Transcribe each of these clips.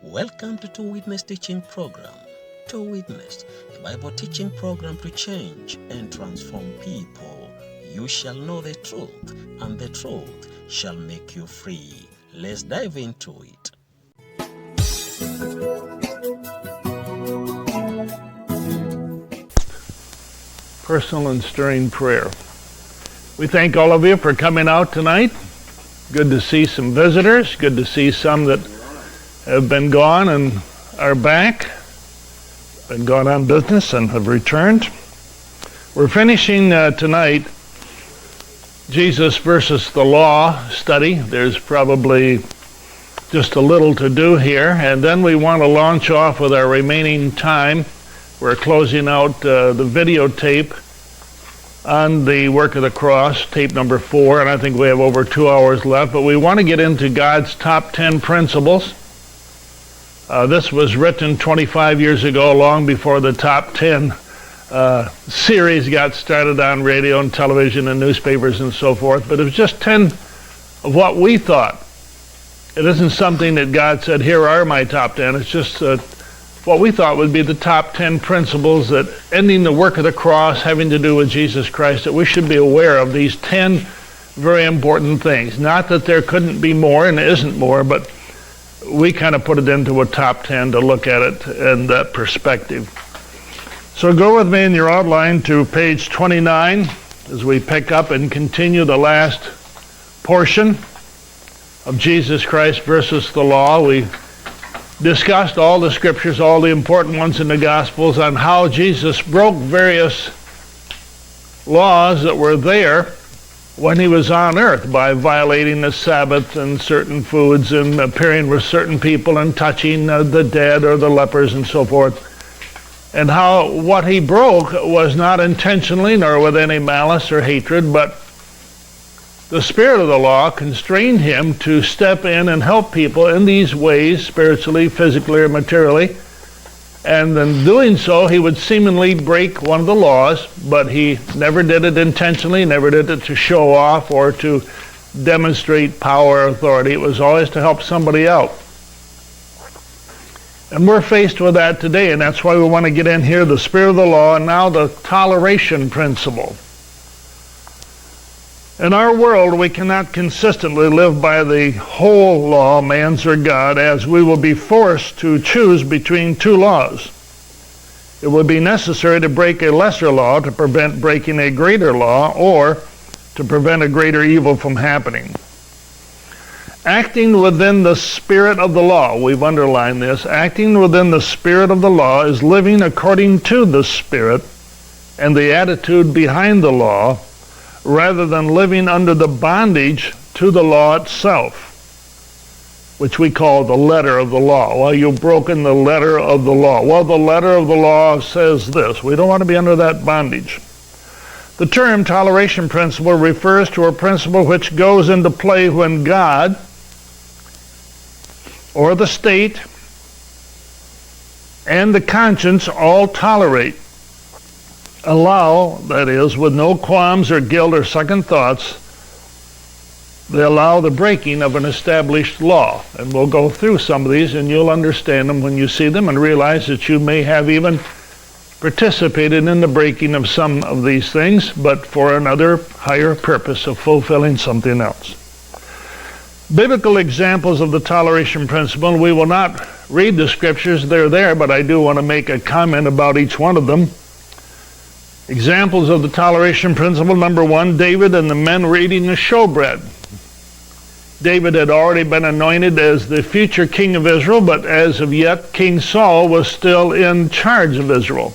Welcome to Two Witness Teaching Program. Two Witness, a Bible teaching program to change and transform people. You shall know the truth, and the truth shall make you free. Let's dive into it. Personal and stirring prayer. We thank all of you for coming out tonight. Good to see some visitors. Good to see some that have been gone and are back. Been gone on business and have returned. We're finishing tonight Jesus versus the law study. There's probably just a little to do here, and then we want to launch off with our remaining time. We're closing out the videotape on the work of the cross, tape number 4, and I think we have over 2 hours left, but we want to get into God's top 10 principles. This was written 25 years ago, long before the top 10 series got started on radio and television and newspapers and so forth, but it was just 10 of what we thought. It isn't something that God said, here are my top 10. It's just what we thought would be the top 10 principles that, ending the work of the cross, having to do with Jesus Christ, that we should be aware of these 10 very important things. Not that there couldn't be more, and there isn't more, but we kind of put it into a top 10 to look at it in that perspective. So go with me in your outline to page 29 as we pick up and continue the last portion of Jesus Christ versus the law. We discussed all the scriptures, all the important ones in the Gospels, on how Jesus broke various laws that were there when he was on earth by violating the Sabbath and certain foods and appearing with certain people and touching the dead or the lepers and so forth. And how what he broke was not intentionally nor with any malice or hatred, but the spirit of the law constrained him to step in and help people in these ways, spiritually, physically, or materially. And in doing so, he would seemingly break one of the laws, but he never did it intentionally, never did it to show off or to demonstrate power or authority. It was always to help somebody out. And we're faced with that today, and that's why we want to get in here, the spirit of the law, and now the toleration principle. In our world, we cannot consistently live by the whole law, man's or God, as we will be forced to choose between two laws. It would be necessary to break a lesser law to prevent breaking a greater law, or to prevent a greater evil from happening. Acting within the spirit of the law, we've underlined this, acting within the spirit of the law is living according to the spirit and the attitude behind the law, rather than living under the bondage to the law itself, which we call the letter of the law. Well, you've broken the letter of the law. Well, the letter of the law says this. We don't want to be under that bondage. The term toleration principle refers to a principle which goes into play when God or the state and the conscience all tolerate, allow, that is, with no qualms or guilt or second thoughts, they allow the breaking of an established law. And we'll go through some of these, and you'll understand them when you see them and realize that you may have even participated in the breaking of some of these things, but for another higher purpose of fulfilling something else. Biblical examples of the toleration principle, we will not read the scriptures, they're there, but I do want to make a comment about each one of them. Examples of the toleration principle, number 1, David and the men were eating the showbread. David had already been anointed as the future king of Israel, but as of yet, King Saul was still in charge of Israel.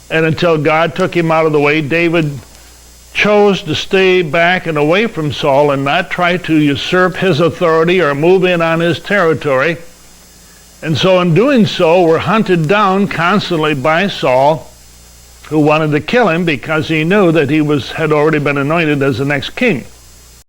And until God took him out of the way, David chose to stay back and away from Saul and not try to usurp his authority or move in on his territory. And so in doing so, were hunted down constantly by Saul, who wanted to kill him because he knew that he had already been anointed as the next king.